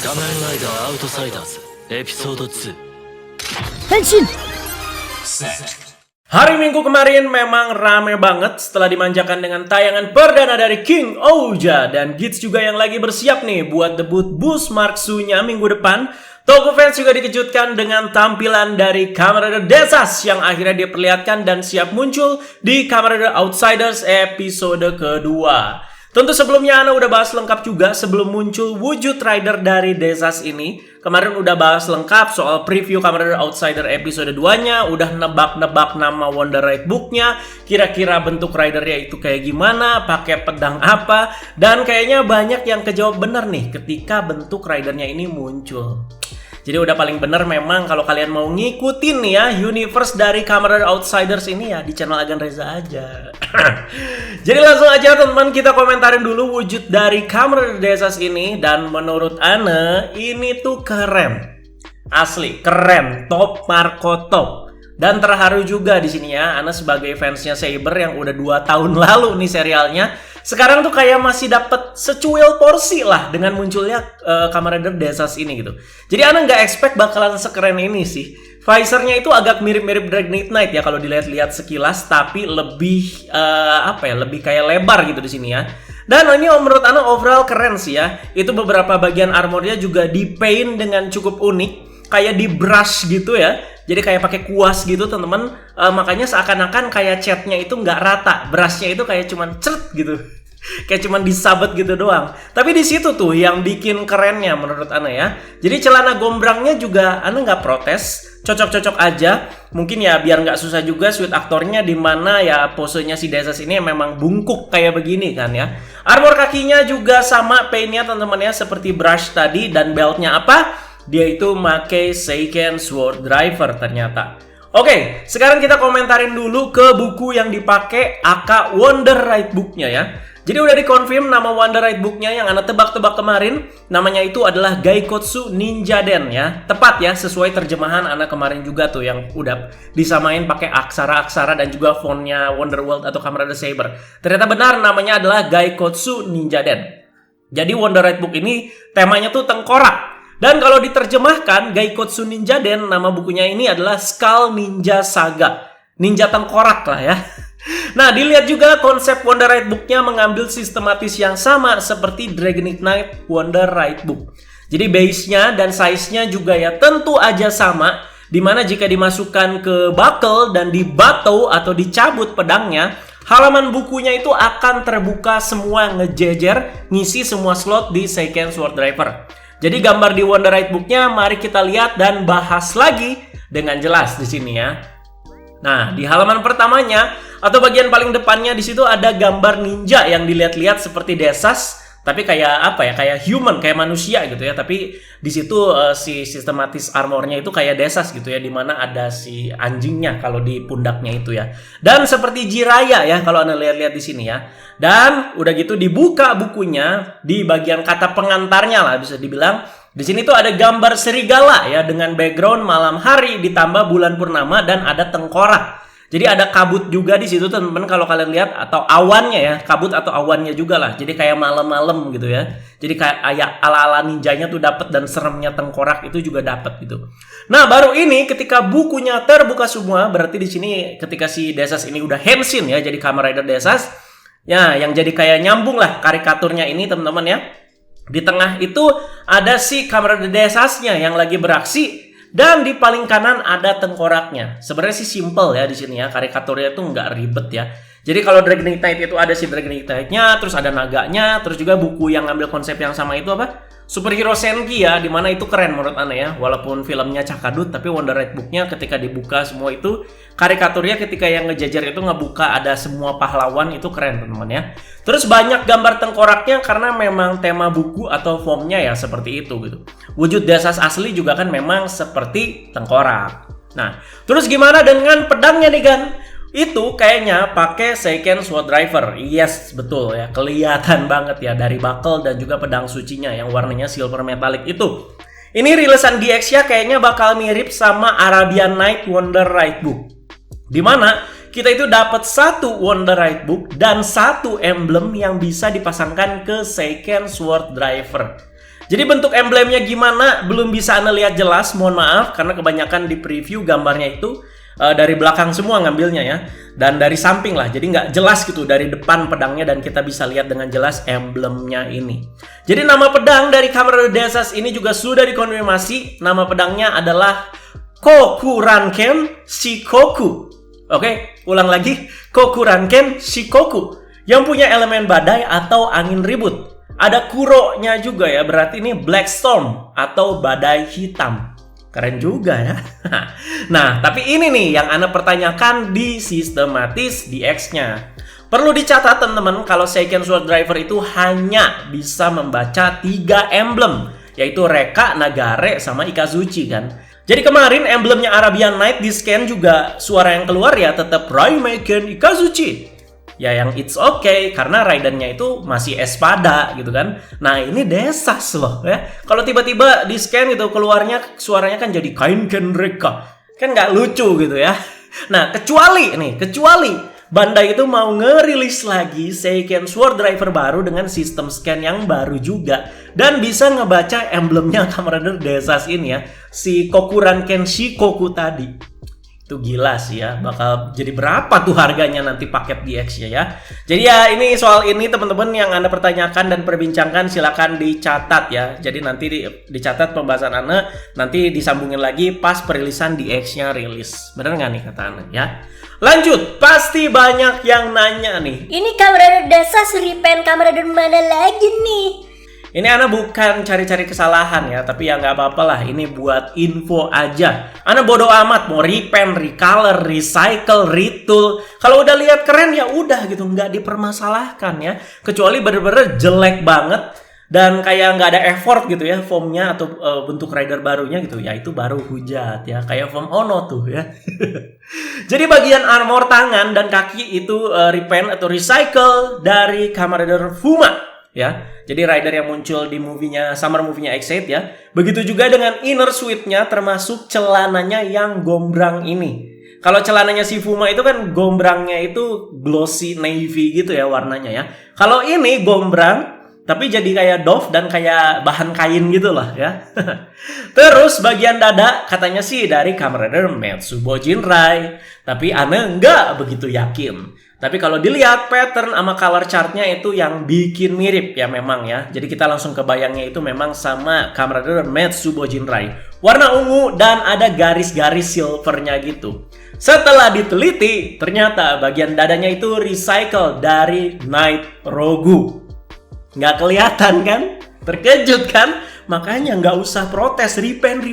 仮面ライダーアウトサイダーズエピソード2 変身! Hari Minggu kemarin memang rame banget setelah dimanjakan dengan tayangan perdana dari King Ouja dan Gits juga yang lagi bersiap nih buat debut Boost Marksu-nya minggu depan. Toko fans juga dikejutkan dengan tampilan dari Kamen Rider Desas yang akhirnya diperlihatkan dan siap muncul di Kamen Rider Outsiders episode kedua. Tentu sebelumnya Ana udah bahas lengkap juga sebelum muncul wujud rider dari Desas ini. Kemarin udah bahas lengkap soal preview Kamen Rider Outsider episode 2-nya, udah nebak-nebak nama Wonder Ride Book-nya, kira-kira bentuk ridernya itu kayak gimana, pakai pedang apa, dan kayaknya banyak yang kejawab bener nih ketika bentuk ridernya ini muncul. Jadi udah paling bener memang kalau kalian mau ngikutin nih ya universe dari Kamen Rider Outsiders ini ya di channel Agan Reza aja. Jadi langsung aja teman-teman kita komentarin dulu wujud dari Kamen Rider Desas ini dan menurut Ana ini tuh keren. Asli keren, top Marco top. Dan terharu juga di sini ya, Ana sebagai fansnya Saber yang udah 2 tahun lalu nih serialnya, sekarang tuh kayak masih dapet secuil porsi lah dengan munculnya Kamen Rider Desas ini gitu. Jadi Ana nggak expect bakalan sekeren ini sih. Visornya itu agak mirip-mirip Dragon Knight ya kalau dilihat-lihat sekilas, tapi lebih lebih kayak lebar gitu di sini ya. Dan ini menurut Ana overall keren sih ya. Itu beberapa bagian armornya juga di paint dengan cukup unik, kayak di brush gitu ya. Jadi kayak pakai kuas gitu teman-teman, makanya seakan-akan kayak catnya itu nggak rata, brushnya itu kayak cuman cert gitu, kayak cuman disabet gitu doang. Tapi di situ tuh yang bikin kerennya menurut Ana ya. Jadi celana gombrangnya juga Ana nggak protes, cocok-cocok aja. Mungkin ya biar nggak susah juga suit aktornya di mana ya posenya si Desas ini memang bungkuk kayak begini kan ya. Armor kakinya juga sama paintnya teman-teman ya seperti brush tadi dan beltnya apa? Dia itu make Seiken Sword Driver ternyata. Oke, sekarang kita komentarin dulu ke buku yang dipakai aka Wonder Ride Book-nya ya. Jadi udah dikonfirm nama Wonder Ride Book-nya yang Ana tebak-tebak kemarin. Namanya itu adalah Gaikotsu Ninja Den ya. Tepat ya, sesuai terjemahan Ana kemarin juga tuh yang udah disamain pakai aksara-aksara dan juga fontnya Wonderworld atau Kamen Rider Saber. Ternyata benar namanya adalah Gaikotsu Ninja Den. Jadi Wonder Ride Book ini temanya tuh tengkorak. Dan kalau diterjemahkan, Gaikotsu Ninja Den, nama bukunya ini adalah Skull Ninja Saga. Ninja tengkorak lah ya. Nah, dilihat juga konsep Wonder Ride Book-nya mengambil sistematis yang sama seperti Dragon Knight Wonder Ride Book. Jadi base-nya dan size-nya juga ya tentu aja sama. Dimana jika dimasukkan ke buckle dan dibato atau dicabut pedangnya, halaman bukunya itu akan terbuka semua ngejejer, ngisi semua slot di Seiken Sword Driver. Jadi gambar di Wonder Ride Book-nya mari kita lihat dan bahas lagi dengan jelas di sini ya. Nah, di halaman pertamanya atau bagian paling depannya di situ ada gambar ninja yang dilihat-lihat seperti Desas, tapi kayak apa ya? Kayak human, kayak manusia gitu ya. Tapi di situ si sistematis armornya itu kayak Desas gitu ya, di mana ada si anjingnya kalau di pundaknya itu ya. Dan seperti Jiraiya ya kalau Anda lihat-lihat di sini ya. Dan udah gitu dibuka bukunya di bagian kata pengantarnya lah bisa dibilang. Di sini tuh ada gambar serigala ya dengan background malam hari ditambah bulan purnama dan ada tengkorak. Jadi ada kabut juga di situ teman-teman kalau kalian lihat atau awannya ya, kabut atau awannya juga lah. Jadi kayak malam-malam gitu ya. Jadi kayak ala-ala ninjanya tuh dapat dan seremnya tengkorak itu juga dapat gitu. Nah, baru ini ketika bukunya terbuka semua, berarti di sini ketika si Desas ini udah henshin ya jadi Kamen Rider Desas. Ya, yang jadi kayak nyambung lah karikaturnya ini teman-teman ya. Di tengah itu ada si Kamen Rider Desasnya yang lagi beraksi dan di paling kanan ada tengkoraknya. Sebenarnya sih simple ya di sini ya, karikaturnya itu nggak ribet ya. Jadi kalau Dragon Knight itu ada si Dragon Knight-nya, terus ada naganya, terus juga buku yang ngambil konsep yang sama itu apa? Superhero Senki ya, dimana itu keren menurut Ana ya. Walaupun filmnya cakadut, tapi Wonder Ride Book-nya ketika dibuka semua itu karikaturnya ketika yang ngejajar itu ngebuka ada semua pahlawan itu keren teman-teman ya. Terus banyak gambar tengkoraknya karena memang tema buku atau formnya ya seperti itu gitu. Wujud Desas asli juga kan memang seperti tengkorak. Nah, terus gimana dengan pedangnya nih Gan? Itu kayaknya pakai Seiken Sword Driver. Yes, betul ya. Kelihatan banget ya dari buckle dan juga pedang sucinya yang warnanya silver metallic itu. Ini rilisan DX ya kayaknya bakal mirip sama Arabian Night Wonder Ride Book. Dimana kita itu dapat satu Wonder Ride Book dan satu emblem yang bisa dipasangkan ke Seiken Sword Driver. Jadi bentuk emblemnya gimana belum bisa Anda lihat jelas, mohon maaf karena kebanyakan di preview gambarnya itu dari belakang semua ngambilnya ya, dan dari samping lah, jadi nggak jelas gitu dari depan pedangnya dan kita bisa lihat dengan jelas emblemnya ini. Jadi nama pedang dari Kamen Rider Desas ini juga sudah dikonfirmasi, nama pedangnya adalah Kokuranken Shikoku. Oke, ulang lagi, Kokuranken Shikoku yang punya elemen badai atau angin ribut. Ada kuro-nya juga ya, berarti ini Black Storm atau badai hitam. Keren juga ya. Nah, tapi ini nih yang Anda pertanyakan di sistematis DX-nya. Perlu dicatat teman-teman, kalau Seiken Sword Driver itu hanya bisa membaca 3 emblem, yaitu Reka, Nagare, sama Ikazuchi kan. Jadi kemarin emblemnya Arabian Night di scan juga suara yang keluar ya tetap Raimeken Ikazuchi. Ya yang it's okay karena ridernya itu masih Espada gitu kan. Nah ini Desas loh ya. Kalau tiba-tiba di scan gitu keluarnya suaranya kan jadi Kainken Reka. Kan nggak lucu gitu ya. Nah kecuali Bandai itu mau ngerilis lagi Seiken Sword Driver baru dengan sistem scan yang baru juga. Dan bisa ngebaca emblemnya Kamen Rider Desas ini ya. Si Kokuranken Shikoku tadi. Itu gila sih ya, bakal jadi berapa tuh harganya nanti paket DX-nya ya. Jadi ya ini soal ini teman-teman yang Anda pertanyakan dan perbincangkan silakan dicatat ya. Jadi nanti dicatat pembahasan Anda, nanti disambungin lagi pas perilisan DX-nya rilis. Bener nggak nih kata Anda ya? Lanjut, pasti banyak yang nanya nih. Ini Kamen Rider Desas repaint Kamen Rider mana lagi nih? Ini Ana bukan cari-cari kesalahan ya, tapi ya nggak apa-apa lah. Ini buat info aja. Ana bodo amat mau repaint, recolor, recycle, retool. Kalau udah lihat keren ya udah gitu, nggak dipermasalahkan ya. Kecuali bener-bener jelek banget dan kayak nggak ada effort gitu ya foamnya atau bentuk rider barunya gitu ya, itu baru hujat ya. Kayak foam Ono tuh ya. Jadi bagian armor tangan dan kaki itu repaint atau recycle dari Kamen Rider Fuma. Ya, jadi rider yang muncul di summer movie-nya X8 ya. Begitu juga dengan inner suit-nya termasuk celananya yang gombrang ini. Kalau celananya si Fuma itu kan gombrangnya itu glossy navy gitu ya warnanya ya. Kalau ini gombrang tapi jadi kayak doff dan kayak bahan kain gitu lah ya. Terus bagian dada katanya sih dari Kamen Rider Metsubo Jinrai, tapi Ana nggak begitu yakin. Tapi kalau dilihat pattern sama color chartnya itu yang bikin mirip ya memang ya. Jadi kita langsung kebayangnya itu memang sama Kamen Rider Metsubo Jinrai. Warna ungu dan ada garis-garis silvernya gitu. Setelah diteliti, ternyata bagian dadanya itu recycle dari Night Rogu. Nggak kelihatan kan? Terkejut kan? Makanya nggak usah protes, repaint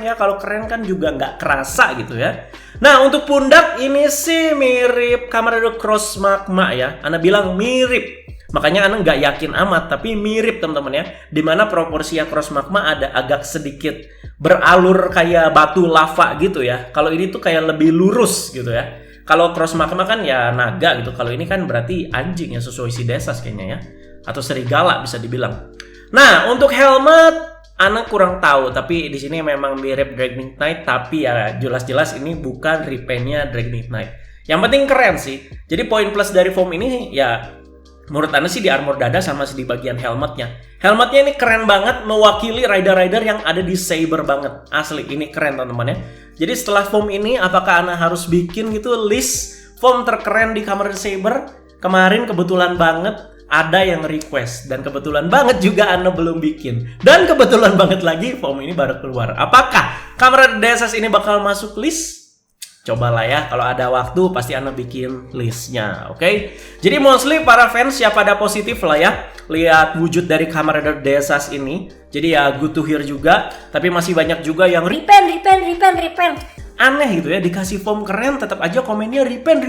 ya. Kalau keren kan juga nggak kerasa gitu ya. Nah untuk pundak ini sih mirip Kamen Rider Cross Magma ya. Ana bilang mirip. Makanya Ana nggak yakin amat, tapi mirip teman-teman ya. Dimana proporsinya Cross Magma ada agak sedikit beralur kayak batu lava gitu ya. Kalau ini tuh kayak lebih lurus gitu ya. Kalau Cross Magma kan ya naga gitu. Kalau ini kan berarti anjing ya, sesuai si Desas kayaknya ya. Atau serigala bisa dibilang. Nah, untuk helmet Ana kurang tahu, tapi di sini memang mirip Drag Midnight, tapi ya jelas-jelas ini bukan repaintnya Drag Midnight. Yang penting keren sih. Jadi poin plus dari foam ini ya menurut Ana sih di armor dada sama di bagian helmetnya. Helmetnya ini keren banget, mewakili rider-rider yang ada di Saber banget. Asli, ini keren teman-teman ya. Jadi setelah foam ini, apakah Ana harus bikin gitu list foam terkeren di Kamen Rider Saber? Kemarin kebetulan banget ada yang request dan kebetulan banget juga Ana belum bikin. Dan kebetulan banget lagi foam ini baru keluar. Apakah Kamen Rider Desas ini bakal masuk list? Cobalah ya, kalau ada waktu pasti Ana bikin listnya, oke? Jadi mostly para fans ya pada positif lah ya lihat wujud dari Kamen Rider Desas ini. Jadi ya good to hear juga, tapi masih banyak juga yang repaint. Aneh gitu ya, dikasih foam keren tetap aja komennya repaint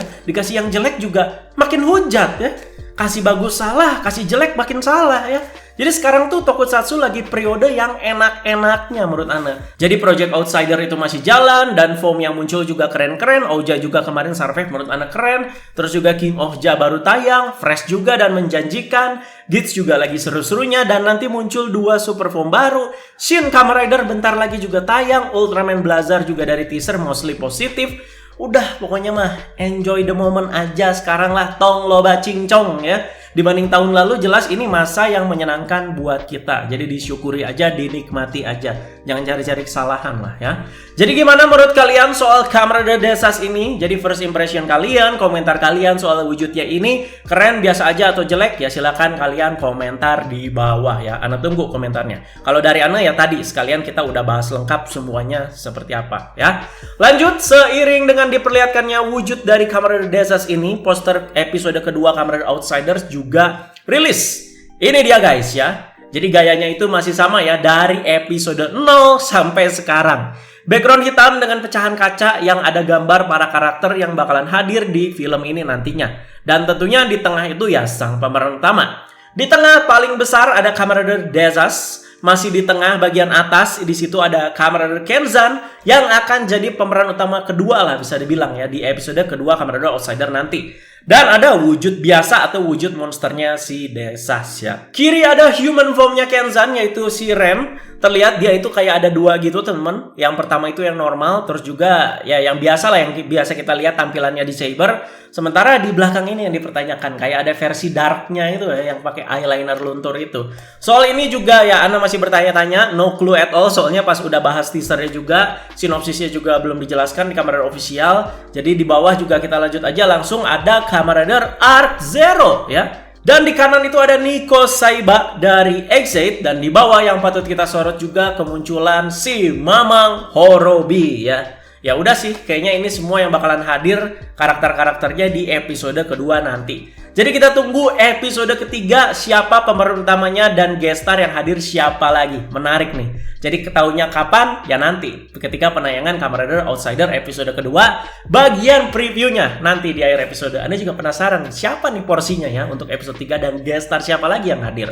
ya. Dikasih yang jelek juga makin hujat ya. Kasih bagus salah, kasih jelek makin salah ya. Jadi sekarang tuh Tokusatsu lagi periode yang enak-enaknya menurut Ana. Jadi Project Outsider itu masih jalan dan foam yang muncul juga keren-keren. Ouja juga kemarin Survive menurut Ana keren. Terus juga King of Ja baru tayang, fresh juga dan menjanjikan. Gits juga lagi seru-serunya dan nanti muncul 2 super foam baru. Shin Kamen Rider bentar lagi juga tayang. Ultraman Blazar juga dari teaser mostly positif. Udah pokoknya mah enjoy the moment aja sekarang lah, tong loba cincong ya. Dibanding tahun lalu jelas ini masa yang menyenangkan buat kita. Jadi disyukuri aja, dinikmati aja. Jangan cari-cari kesalahan lah ya. Jadi gimana menurut kalian soal Kamen Rider Desas ini? Jadi first impression kalian, komentar kalian soal wujudnya ini keren, biasa aja atau jelek? Ya silakan kalian komentar di bawah ya. Ana tunggu komentarnya. Kalau dari Ana ya tadi sekalian kita udah bahas lengkap semuanya seperti apa ya. Lanjut, seiring dengan diperlihatkannya wujud dari Kamen Rider Desas ini, poster episode kedua Kamen Rider Outsiders juga rilis. Ini dia guys ya. Jadi gayanya itu masih sama ya dari episode 0 sampai sekarang. Background hitam dengan pecahan kaca yang ada gambar para karakter yang bakalan hadir di film ini nantinya. Dan tentunya di tengah itu ya sang pemeran utama. Di tengah paling besar ada Kamen Rider Desas. Masih di tengah bagian atas di situ ada Kamen Rider Kenzan yang akan jadi pemeran utama kedua lah bisa dibilang ya di episode kedua Kamen Rider Outsider nanti. Dan ada wujud biasa atau wujud monsternya si Desas ya. Kiri ada human formnya Kenzan yaitu si Ren. Terlihat dia itu kayak ada dua gitu teman-teman. Yang pertama itu yang normal, terus juga ya yang biasa lah yang biasa kita lihat tampilannya di Saber. Sementara di belakang ini yang dipertanyakan kayak ada versi darknya itu ya yang pakai eyeliner luntur itu. Soal ini juga ya Ana masih bertanya-tanya, no clue at all soalnya pas udah bahas teasernya juga, sinopsisnya juga belum dijelaskan di Kamen Rider official. Jadi di bawah juga kita lanjut aja langsung ada Kamen Rider Arc Zero ya. Dan di kanan itu ada Nico Saiba dari X8 dan di bawah yang patut kita sorot juga kemunculan si Mamang Horobi ya. Ya udah sih, kayaknya ini semua yang bakalan hadir karakter-karakternya di episode kedua nanti. Jadi kita tunggu episode ketiga siapa pemeran utamanya dan guest star yang hadir siapa lagi. Menarik nih. Jadi ketahuinya kapan? Ya nanti ketika penayangan Kamen Rider Outsider episode kedua bagian previewnya nanti di akhir episode. Anda juga penasaran siapa nih porsinya ya untuk episode 3 dan guest star siapa lagi yang hadir.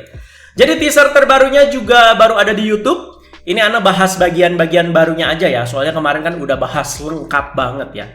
Jadi teaser terbarunya juga baru ada di YouTube. Ini Ana bahas bagian-bagian barunya aja ya. Soalnya kemarin kan udah bahas lengkap banget ya.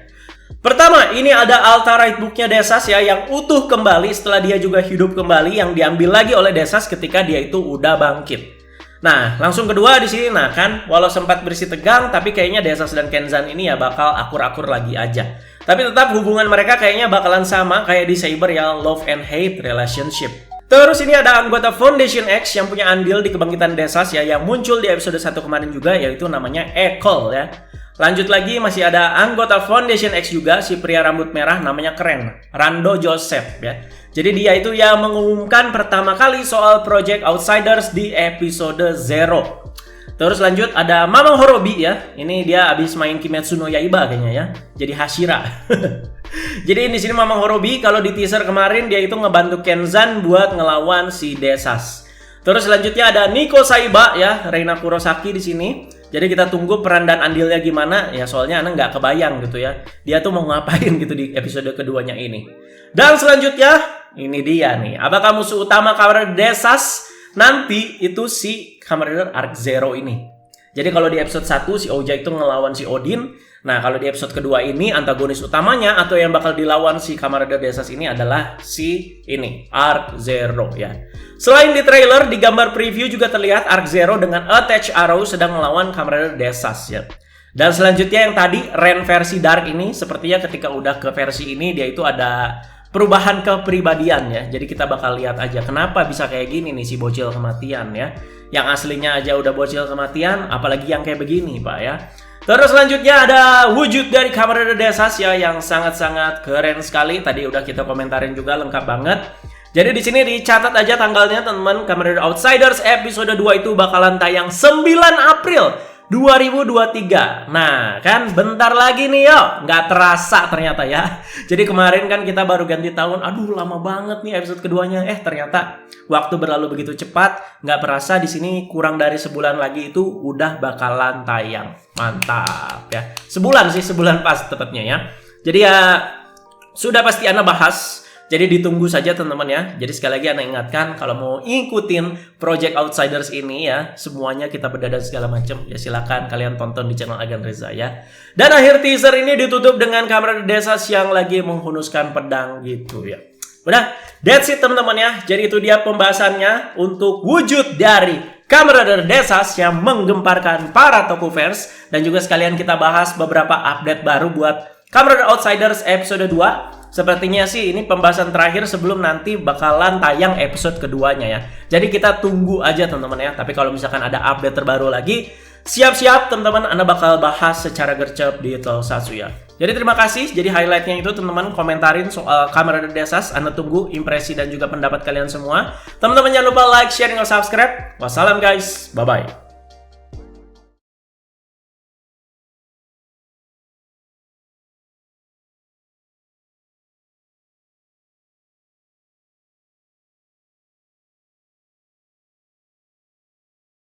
Pertama, ini ada Altarite Book-nya Desas ya yang utuh kembali setelah dia juga hidup kembali yang diambil lagi oleh Desas ketika dia itu udah bangkit. Nah, langsung kedua di sini nah kan walau sempat bersih tegang tapi kayaknya Desas dan Kenzan ini ya bakal akur-akur lagi aja. Tapi tetap hubungan mereka kayaknya bakalan sama kayak di Saber ya, love and hate relationship. Terus ini ada anggota Foundation X yang punya andil di kebangkitan Desas ya yang muncul di episode 1 kemarin juga yaitu namanya Ekol ya. Lanjut lagi masih ada anggota Foundation X juga si pria rambut merah namanya keren Rando Joseph ya. Jadi dia itu yang mengumumkan pertama kali soal Project Outsiders di episode 0. Terus lanjut ada Mamang Horobi ya. Ini dia abis main Kimetsu no Yaiba kayaknya ya. Jadi Hashira. Jadi di sini Mamang Horobi kalau di teaser kemarin dia itu ngebantu Kenzan buat ngelawan si Desas. Terus selanjutnya ada Nico Saiba ya, Reina Kurosaki di sini. Jadi kita tunggu peran dan andilnya gimana ya soalnya Ana nggak kebayang gitu ya. Dia tuh mau ngapain gitu di episode keduanya ini. Dan selanjutnya ini dia nih. Apakah musuh utama Kamen Rider Desas nanti itu si Kamen Rider Arc Zero ini. Jadi kalau di episode 1 si Ouja itu ngelawan si Odin. Nah kalau di episode kedua ini antagonis utamanya atau yang bakal dilawan si Kamen Rider Desas ini adalah si ini Arc Zero ya. Selain di trailer, di gambar preview juga terlihat Arc Zero dengan Attached Arrow sedang melawan Kamen Rider Desas ya. Dan selanjutnya yang tadi Ren versi Dark ini sepertinya ketika udah ke versi ini dia itu ada perubahan kepribadian ya. Jadi kita bakal lihat aja kenapa bisa kayak gini nih si bocil kematian ya. Yang aslinya aja udah bocil kematian, apalagi yang kayak begini Pak ya. Terus selanjutnya ada wujud dari Kamen Rider Desas ya yang sangat-sangat keren sekali. Tadi udah kita komentarin juga lengkap banget. Jadi di sini dicatat aja tanggalnya teman-teman. Kamen Rider Outsiders episode 2 itu bakalan tayang 9 April 2023. Nah kan bentar lagi nih yo. Nggak terasa ternyata ya. Jadi kemarin kan kita baru ganti tahun. Aduh lama banget nih episode keduanya. Ternyata waktu berlalu begitu cepat. Nggak perasa di sini kurang dari sebulan lagi itu udah bakalan tayang. Mantap ya. Sebulan sih, sebulan pas tepatnya ya. Jadi ya sudah pasti Ana bahas. Jadi ditunggu saja teman-teman ya. Jadi sekali lagi Ana ingatkan kalau mau ikutin Project Outsiders ini ya, semuanya kita beda dan segala macam. Ya silakan kalian tonton di channel Agan Reza ya. Dan akhir teaser ini ditutup dengan Kamen Rider Desas yang lagi menghunuskan pedang gitu ya. Udah, that's it teman-teman ya. Jadi itu dia pembahasannya untuk wujud dari Kamen Rider Desas yang menggemparkan para Toku fans. Dan juga sekalian kita bahas beberapa update baru buat Kamen Rider Outsiders episode 2. sepertinya sih ini pembahasan terakhir sebelum nanti bakalan tayang episode keduanya ya. Jadi kita tunggu aja teman-teman ya. Tapi kalau misalkan ada update terbaru lagi, siap-siap teman-teman, Anda bakal bahas secara gercep di Tokusatsu ya. Jadi terima kasih. Jadi highlightnya itu teman-teman komentarin soal Kamen Rider Desas. Anda tunggu impresi dan juga pendapat kalian semua. Teman-teman jangan lupa like, share, dan subscribe. Wassalam guys. Bye-bye.